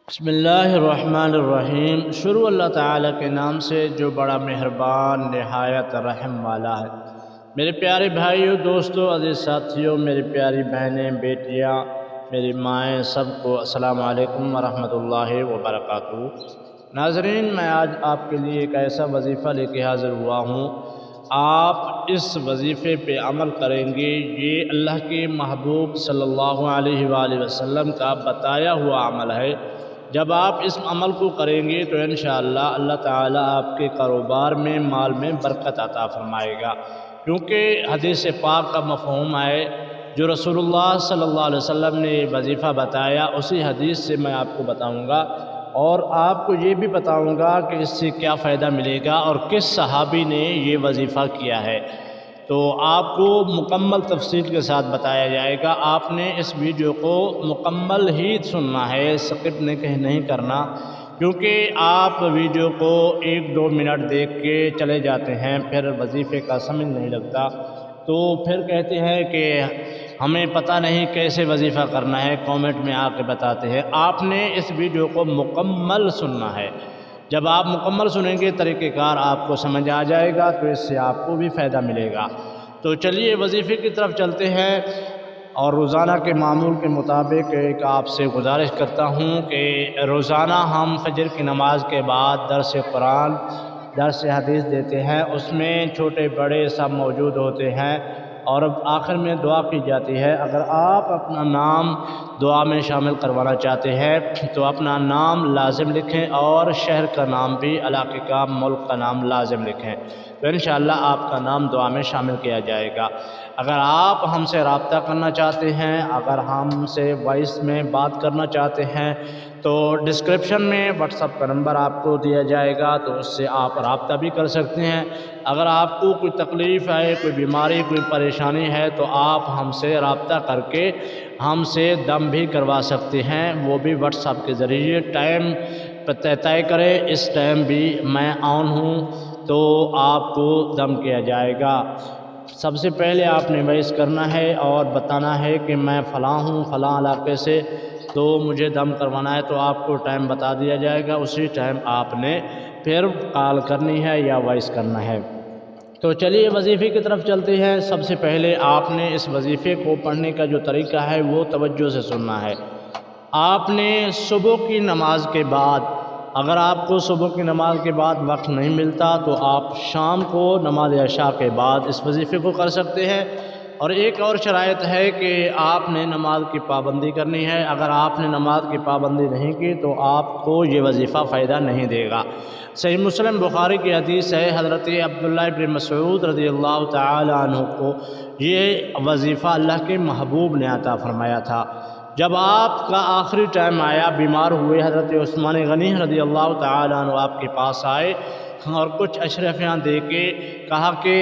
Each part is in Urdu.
بسم اللہ الرحمن الرحیم۔ شروع اللہ تعالیٰ کے نام سے جو بڑا مہربان نہایت رحم والا ہے۔ میرے پیارے بھائیوں، دوستوں، عزیز ساتھیوں، میری پیاری بہنیں، بیٹیاں، میری مائیں، سب کو السلام علیکم ورحمۃ اللہ وبرکاتہ۔ ناظرین، میں آج آپ کے لیے ایک ایسا وظیفہ لے کے حاضر ہوا ہوں۔ آپ اس وظیفے پہ عمل کریں گے، یہ اللہ کے محبوب صلی اللہ علیہ وآلہ وسلم کا بتایا ہوا عمل ہے۔ جب آپ اس عمل کو کریں گے تو انشاءاللہ اللہ تعالیٰ آپ کے کاروبار میں، مال میں برکت عطا فرمائے گا، کیونکہ حدیث پاک کا مفہوم ہے، جو رسول اللہ صلی اللہ علیہ وسلم نے یہ وظیفہ بتایا، اسی حدیث سے میں آپ کو بتاؤں گا، اور آپ کو یہ بھی بتاؤں گا کہ اس سے کیا فائدہ ملے گا اور کس صحابی نے یہ وظیفہ کیا ہے۔ تو آپ کو مکمل تفصیل کے ساتھ بتایا جائے گا۔ آپ نے اس ویڈیو کو مکمل ہی سننا ہے، سکپ نہیں کرنا، کیونکہ آپ ویڈیو کو 1-2 منٹ دیکھ کے چلے جاتے ہیں، پھر وظیفے کا سمجھ نہیں لگتا، تو پھر کہتے ہیں کہ ہمیں پتہ نہیں کیسے وظیفہ کرنا ہے، کامنٹ میں آ کے بتاتے ہیں۔ آپ نے اس ویڈیو کو مکمل سننا ہے۔ جب آپ مکمل سنیں گے، طریقہ کار آپ کو سمجھ آ جائے گا، تو اس سے آپ کو بھی فائدہ ملے گا۔ تو چلیے وظیفے کی طرف چلتے ہیں، اور روزانہ کے معمول کے مطابق ایک آپ سے گزارش کرتا ہوں کہ روزانہ ہم فجر کی نماز کے بعد درس قرآن، درس حدیث دیتے ہیں، اس میں چھوٹے بڑے سب موجود ہوتے ہیں، اور اب آخر میں دعا کی جاتی ہے۔ اگر آپ اپنا نام دعا میں شامل کروانا چاہتے ہیں تو اپنا نام لازم لکھیں، اور شہر کا نام بھی، علاقے کا، ملک کا نام لازم لکھیں، تو انشاءاللہ آپ کا نام دعا میں شامل کیا جائے گا۔ اگر آپ ہم سے رابطہ کرنا چاہتے ہیں، اگر ہم سے وائس میں بات کرنا چاہتے ہیں، تو ڈسکرپشن میں واٹس ایپ کا نمبر آپ کو دیا جائے گا، تو اس سے آپ رابطہ بھی کر سکتے ہیں۔ اگر آپ کو کوئی تکلیف ہے، کوئی بیماری، کوئی پریشانی ہے، تو آپ ہم سے رابطہ کر کے ہم سے دم بھی کروا سکتے ہیں، وہ بھی واٹس ایپ کے ذریعے۔ ٹائم طے کریں، اس ٹائم بھی میں آن ہوں، تو آپ کو دم کیا جائے گا۔ سب سے پہلے آپ نے وائس کرنا ہے اور بتانا ہے کہ میں فلاں ہوں، فلاں علاقے سے، تو مجھے دم کروانا ہے، تو آپ کو ٹائم بتا دیا جائے گا، اسی ٹائم آپ نے پھر کال کرنی ہے یا وائس کرنا ہے۔ تو چلیے وظیفے کی طرف چلتے ہیں۔ سب سے پہلے آپ نے اس وظیفے کو پڑھنے کا جو طریقہ ہے وہ توجہ سے سننا ہے۔ آپ نے صبح کی نماز کے بعد، اگر آپ کو صبح کی نماز کے بعد وقت نہیں ملتا تو آپ شام کو نماز عشاء کے بعد اس وظیفے کو کر سکتے ہیں۔ اور ایک اور شرائط ہے کہ آپ نے نماز کی پابندی کرنی ہے۔ اگر آپ نے نماز کی پابندی نہیں کی تو آپ کو یہ وظیفہ فائدہ نہیں دے گا۔ صحیح مسلم بخاری کی حدیث ہے، حضرت عبداللہ ابن مسعود رضی اللہ تعالی عنہ کو یہ وظیفہ اللہ کے محبوب نے عطا فرمایا تھا۔ جب آپ کا آخری ٹائم آیا، بیمار ہوئے، حضرت عثمان غنی رضی اللہ تعالی عنہ آپ کے پاس آئے اور کچھ اشرفیاں دے کے کہا کہ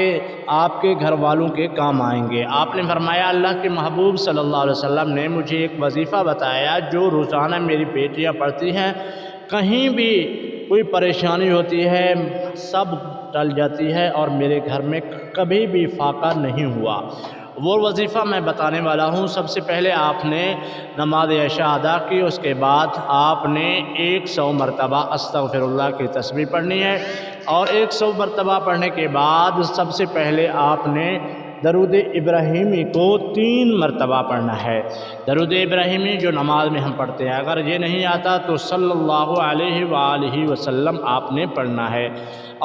آپ کے گھر والوں کے کام آئیں گے۔ آپ نے فرمایا، اللہ کے محبوب صلی اللہ علیہ وسلم نے مجھے ایک وظیفہ بتایا جو روزانہ میری بیٹیاں پڑھتی ہیں، کہیں بھی کوئی پریشانی ہوتی ہے سب ٹل جاتی ہے، اور میرے گھر میں کبھی بھی فاقہ نہیں ہوا۔ وہ وظیفہ میں بتانے والا ہوں۔ سب سے پہلے آپ نے نماز عشاء ادا کی، اس کے بعد آپ نے 100 مرتبہ استغفر اللہ کی تسبیح پڑھنی ہے، اور 100 مرتبہ پڑھنے کے بعد سب سے پہلے آپ نے درود ابراہیمی کو 3 مرتبہ پڑھنا ہے۔ درود ابراہیمی جو نماز میں ہم پڑھتے ہیں، اگر یہ نہیں آتا تو صلی اللہ علیہ وآلہ وسلم آپ نے پڑھنا ہے۔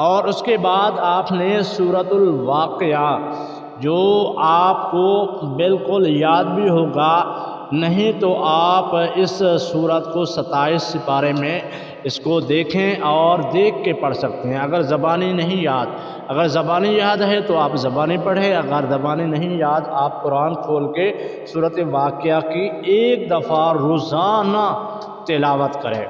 اور اس کے بعد آپ نے سورۃ الواقعہ، جو آپ کو بالکل یاد بھی ہوگا، نہیں تو آپ اس سورت کو 27 سپارے میں اس کو دیکھیں اور دیکھ کے پڑھ سکتے ہیں۔ اگر زبانی نہیں یاد، اگر زبانی یاد ہے تو آپ زبانی پڑھیں، اگر زبانی نہیں یاد آپ قرآن کھول کے سورۃ واقعہ کی 1 دفعہ روزانہ تلاوت کریں۔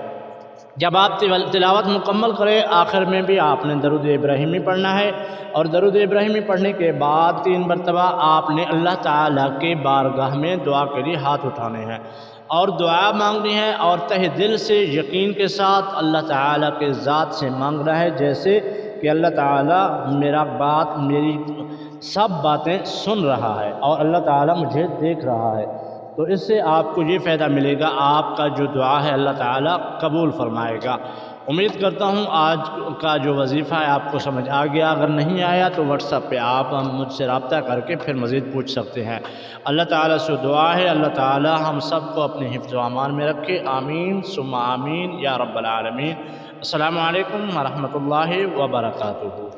جب آپ تلاوت مکمل کریں، آخر میں بھی آپ نے درود ابراہیمی پڑھنا ہے، اور درود ابراہیمی پڑھنے کے بعد 3 مرتبہ آپ نے اللہ تعالیٰ کے بارگاہ میں دعا کے لیے ہاتھ اٹھانے ہیں اور دعا مانگنی ہے، اور تہ دل سے یقین کے ساتھ اللہ تعالیٰ کے ذات سے مانگنا ہے، جیسے کہ اللہ تعالیٰ میری سب باتیں سن رہا ہے، اور اللہ تعالیٰ مجھے دیکھ رہا ہے۔ تو اس سے آپ کو یہ فائدہ ملے گا، آپ کا جو دعا ہے اللہ تعالیٰ قبول فرمائے گا۔ امید کرتا ہوں آج کا جو وظیفہ ہے آپ کو سمجھ آ گیا، اگر نہیں آیا تو واٹس ایپ پہ آپ مجھ سے رابطہ کر کے پھر مزید پوچھ سکتے ہیں۔ اللہ تعالیٰ سے دعا ہے اللہ تعالیٰ ہم سب کو اپنے حفظ و امان میں رکھے، آمین ثم آمین یا رب العالمین۔ السلام علیکم ورحمۃ اللہ وبرکاتہ۔